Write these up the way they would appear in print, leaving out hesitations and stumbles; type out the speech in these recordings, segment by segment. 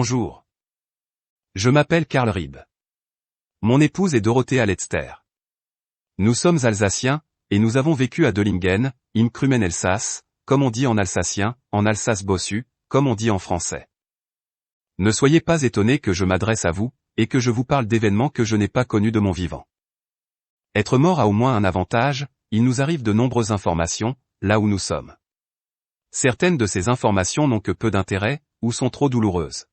Bonjour. Je m'appelle Karl Rieb. Mon épouse est Dorothea Letzter. Nous sommes Alsaciens, et nous avons vécu à Döllingen, im Krümen-Elsass, comme on dit en alsacien, en Alsace bossue, comme on dit en français. Ne soyez pas étonnés que je m'adresse à vous, et que je vous parle d'événements que je n'ai pas connus de mon vivant. Être mort a au moins un avantage, il nous arrive de nombreuses informations, là où nous sommes. Certaines de ces informations n'ont que peu d'intérêt, ou sont trop douloureuses.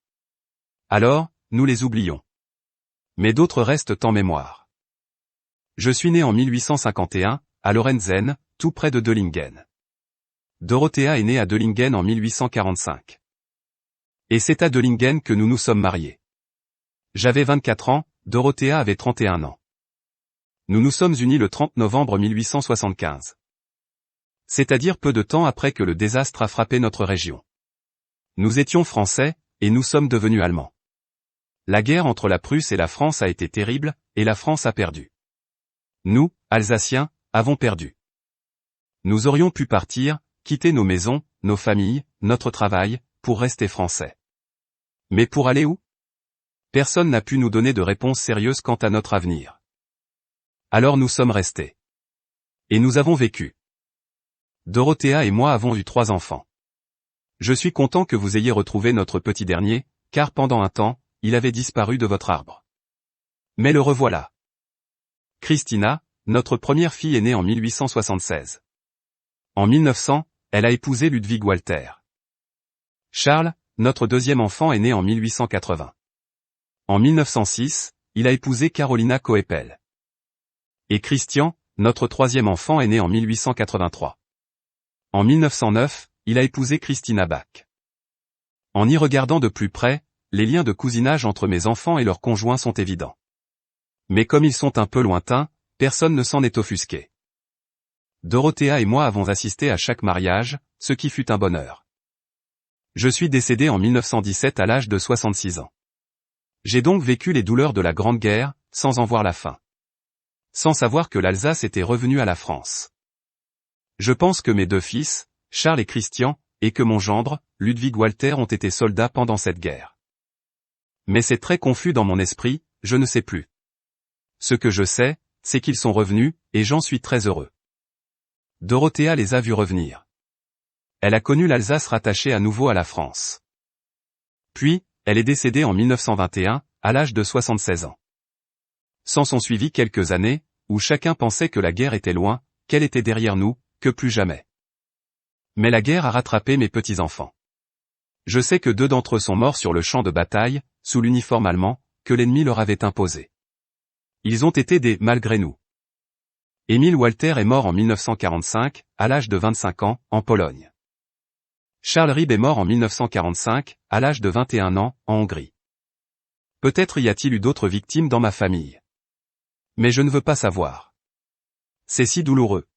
Alors, nous les oublions. Mais d'autres restent en mémoire. Je suis né en 1851, à Lorenzen, tout près de Döllingen. Dorothea est née à Döllingen en 1845. Et c'est à Döllingen que nous nous sommes mariés. J'avais 24 ans, Dorothea avait 31 ans. Nous nous sommes unis le 30 novembre 1875. C'est-à-dire peu de temps après que le désastre a frappé notre région. Nous étions français, et nous sommes devenus allemands. La guerre entre la Prusse et la France a été terrible, et la France a perdu. Nous, Alsaciens, avons perdu. Nous aurions pu partir, quitter nos maisons, nos familles, notre travail, pour rester français. Mais pour aller où? Personne n'a pu nous donner de réponse sérieuse quant à notre avenir. Alors nous sommes restés. Et nous avons vécu. Dorothea et moi avons eu 3 enfants. Je suis content que vous ayez retrouvé notre petit dernier, car pendant un temps, il avait disparu de votre arbre. Mais le revoilà. Christina, notre première fille est née en 1876. En 1900, elle a épousé Ludwig Walter. Charles, notre deuxième enfant est né en 1880. En 1906, il a épousé Carolina Coepel. Et Christian, notre troisième enfant est né en 1883. En 1909, il a épousé Christina Bach. En y regardant de plus près, les liens de cousinage entre mes enfants et leurs conjoints sont évidents. Mais comme ils sont un peu lointains, personne ne s'en est offusqué. Dorothea et moi avons assisté à chaque mariage, ce qui fut un bonheur. Je suis décédé en 1917 à l'âge de 66 ans. J'ai donc vécu les douleurs de la Grande Guerre, sans en voir la fin. Sans savoir que l'Alsace était revenue à la France. Je pense que mes 2 fils, Charles et Christian, et que mon gendre, Ludwig Walter ont été soldats pendant cette guerre. Mais c'est très confus dans mon esprit, je ne sais plus. Ce que je sais, c'est qu'ils sont revenus, et j'en suis très heureux. Dorothea les a vus revenir. Elle a connu l'Alsace rattachée à nouveau à la France. Puis, elle est décédée en 1921, à l'âge de 76 ans. S'en sont suivies quelques années, où chacun pensait que la guerre était loin, qu'elle était derrière nous, que plus jamais. Mais la guerre a rattrapé mes petits-enfants. Je sais que 2 d'entre eux sont morts sur le champ de bataille, sous l'uniforme allemand, que l'ennemi leur avait imposé. Ils ont été des « malgré nous ». Emil Walter est mort en 1945, à l'âge de 25 ans, en Pologne. Charles Rieb est mort en 1945, à l'âge de 21 ans, en Hongrie. Peut-être y a-t-il eu d'autres victimes dans ma famille. Mais je ne veux pas savoir. C'est si douloureux.